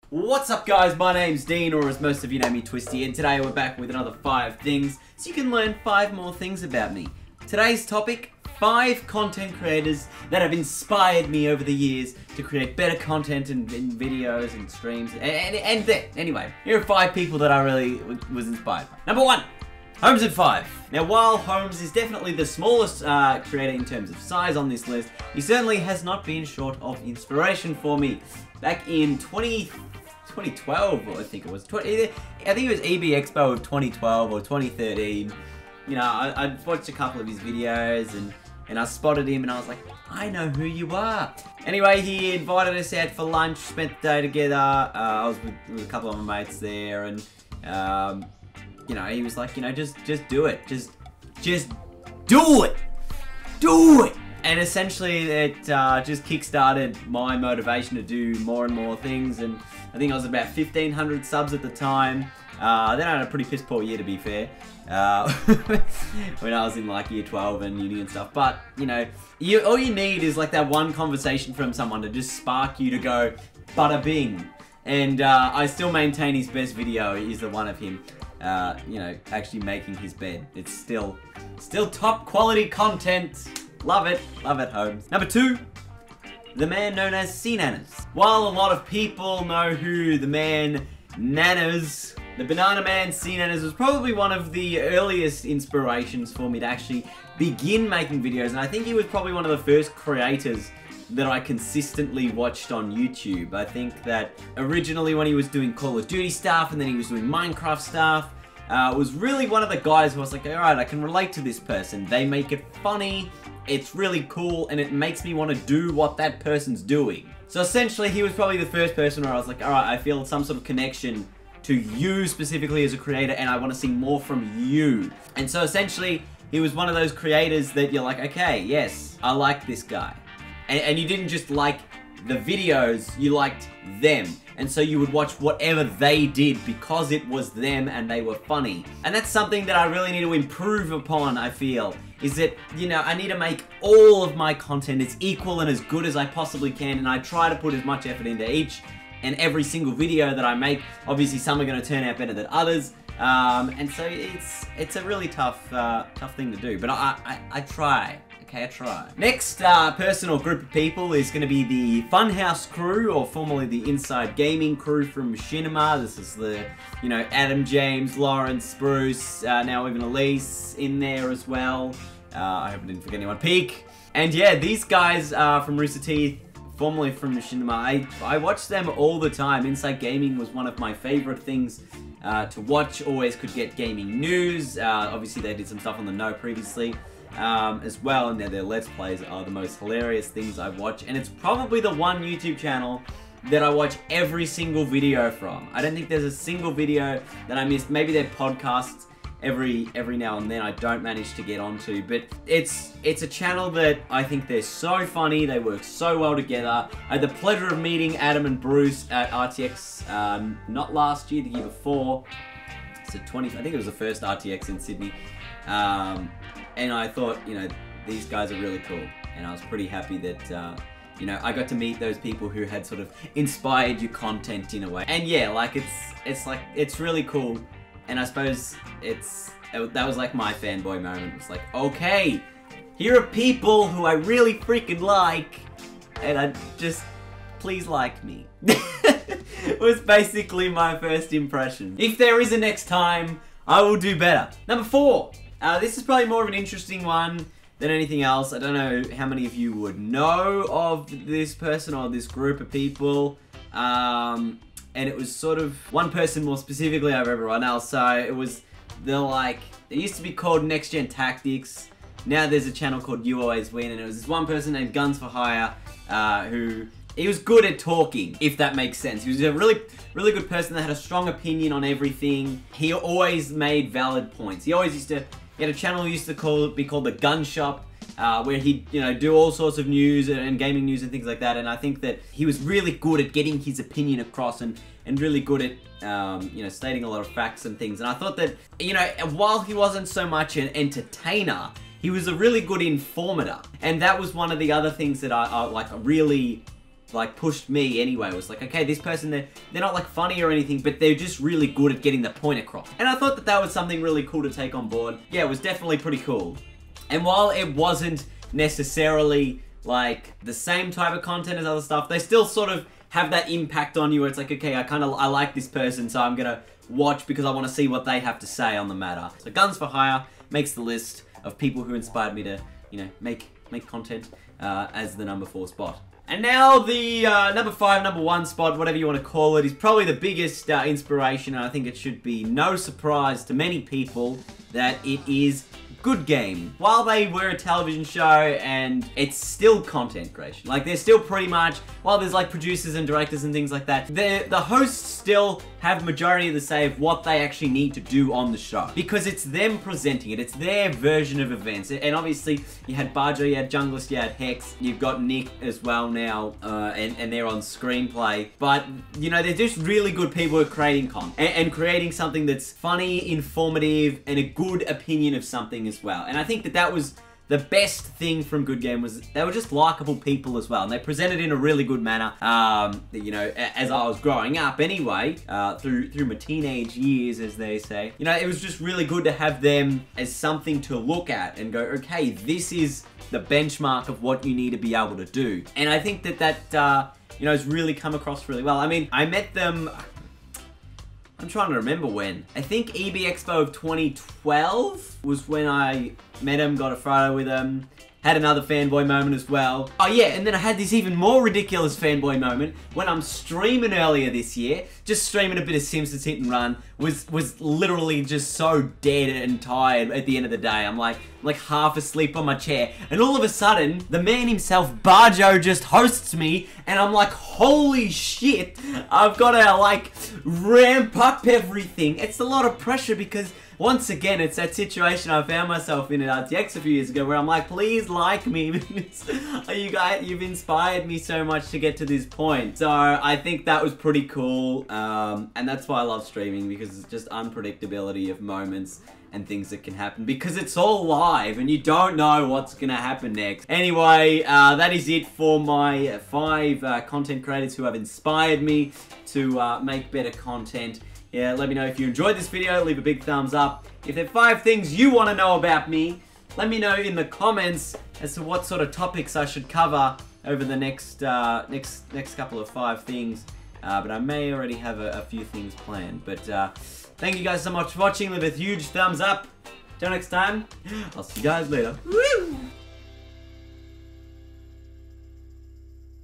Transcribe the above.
What's up guys, my name's Dean, or as most of you know me, Twisty, and today we're back with another 5 things, so you can learn 5 more things about me. Today's topic, 5 content creators that have inspired me over the years to create better content and videos and streams, anyway, here are 5 people that I really was inspired by. Number 1, Holmes at 5. Now while Holmes is definitely the smallest creator in terms of size on this list, he certainly has not been short of inspiration for me. Back in 2012, I think it was. I think it was EB Expo of 2012 or 2013. You know, I watched a couple of his videos and I spotted him and I was like, I know who you are. Anyway, he invited us out for lunch, spent the day together. I was with a couple of my mates there, and you know, he was like, you know, just do it, just do it, do it. And essentially it just kick-started my motivation to do more and more things, and I think I was about 1,500 subs at the time. Then I had a pretty piss poor year, to be fair, when I was in like year 12 and uni and stuff. But you know, all you need is like that one conversation from someone to just spark you to go bada bing. And I still maintain his best video is the one of him, you know, actually making his bed. It's still top quality content. Love it, Holmes. Number 2, the man known as C-Nanners. While a lot of people know who the man Nanners, the Banana Man C-Nanners was probably one of the earliest inspirations for me to actually begin making videos, and I think he was probably one of the first creators that I consistently watched on YouTube. I think that originally when he was doing Call of Duty stuff and then he was doing Minecraft stuff, was really one of the guys who was like, alright, I can relate to this person. They make it funny, it's really cool, and it makes me want to do what that person's doing. So essentially, he was probably the first person where I was like, alright, I feel some sort of connection to you specifically as a creator, and I want to see more from you. And so essentially, he was one of those creators that you're like, okay, yes, I like this guy. And you didn't just like the videos, you liked them. And so you would watch whatever they did because it was them and they were funny. And that's something that I really need to improve upon, I feel. Is that, you know, I need to make all of my content as equal and as good as I possibly can, and I try to put as much effort into each and every single video that I make. Obviously some are going to turn out better than others, and so it's a really tough thing to do, but I try. Okay, I try. Next person or group of people is going to be the Funhouse crew, or formerly the Inside Gaming crew from Machinima. This is the, you know, Adam, James, Lawrence, Bruce, now even Elise in there as well. I hope I didn't forget anyone. Peak. And yeah, these guys from Rooster Teeth, formerly from Machinima, I watch them all the time. Inside Gaming was one of my favorite things to watch. Always could get gaming news. Obviously they did some stuff on the No previously. As well, and their Let's Plays are the most hilarious things I watch, and it's probably the one YouTube channel that I watch every single video from. I don't think there's a single video that I missed. Maybe their podcasts every now and then I don't manage to get onto, but it's a channel that I think they're so funny, they work so well together. I had the pleasure of meeting Adam and Bruce at RTX, not last year, the year before. So I think it was the first RTX in Sydney. And I thought, you know, these guys are really cool, and I was pretty happy that, you know, I got to meet those people who had sort of inspired your content in a way. And yeah, like, it's really cool, and I suppose that was like my fanboy moment. It's like, okay, here are people who I really freaking like, and I just, please like me. Was basically my first impression. If there is a next time, I will do better. Number 4. This is probably more of an interesting one than anything else. I don't know how many of you would know of this person or this group of people. And it was sort of one person more specifically over everyone else. So it was, they used to be called Next Gen Tactics. Now there's a channel called You Always Win, and it was this one person named Guns for Hire, who, he was good at talking, if that makes sense. He was a really good person that had a strong opinion on everything. He always made valid points. He had a channel used to be called The Gun Shop, where he'd, you know, do all sorts of news and gaming news and things like that. And I think that he was really good at getting his opinion across and really good at, you know, stating a lot of facts and things. And I thought that, you know, while he wasn't so much an entertainer, he was a really good informator. And that was one of the other things that I like really like pushed me anyway. It was like, okay, this person, they're not like funny or anything, but they're just really good at getting the point across. And I thought that that was something really cool to take on board. Yeah, it was definitely pretty cool. And while it wasn't necessarily like the same type of content as other stuff, they still sort of have that impact on you where it's like, okay, I like this person, so I'm gonna watch because I want to see what they have to say on the matter. So Guns for Hire makes the list of people who inspired me to, you know, make content as the number 4 spot. And now the number 5, number 1 spot, whatever you want to call it, is probably the biggest inspiration, and I think it should be no surprise to many people that it is Good Game. While they were a television show and it's still content creation, like they're still pretty much, while there's like producers and directors and things like that, the hosts still have majority of the say of what they actually need to do on the show. Because it's them presenting it, it's their version of events. And obviously you had Barjo, you had Junglist, you had Hex, you've got Nick as well now, and they're on screenplay. But, you know, they're just really good people at creating content and creating something that's funny, informative, and a good opinion of something as well. And I think that that was the best thing from Good Game, was they were just likable people as well, and they presented in a really good manner. You know, as I was growing up anyway, through my teenage years, as they say, you know, it was just really good to have them as something to look at and go, okay, this is the benchmark of what you need to be able to do. And I think that you know, has really come across really well. I mean, I met them, I'm trying to remember when. I think EB Expo of 2012 was when I met him, got a photo with him, had another fanboy moment as well. Oh yeah, and then I had this even more ridiculous fanboy moment when I'm streaming earlier this year, just streaming a bit of Simpsons Hit and Run, was literally just so dead and tired at the end of the day. I'm like half asleep on my chair, and all of a sudden, the man himself, Barjo, just hosts me, and I'm like, holy shit, I've got to like ramp up everything. It's a lot of pressure because once again, it's that situation I found myself in at RTX a few years ago where I'm like, please like me because you guys, you've inspired me so much to get to this point. So I think that was pretty cool, and that's why I love streaming, because it's just unpredictability of moments and things that can happen, because it's all live and you don't know what's gonna happen next. Anyway, that is it for my 5 content creators who have inspired me to make better content. Yeah, let me know if you enjoyed this video, leave a big thumbs up. If there are 5 things you want to know about me, let me know in the comments as to what sort of topics I should cover over the next couple of 5 things. But I may already have a few things planned. But thank you guys so much for watching. Leave a huge thumbs up. Till next time, I'll see you guys later. Woo!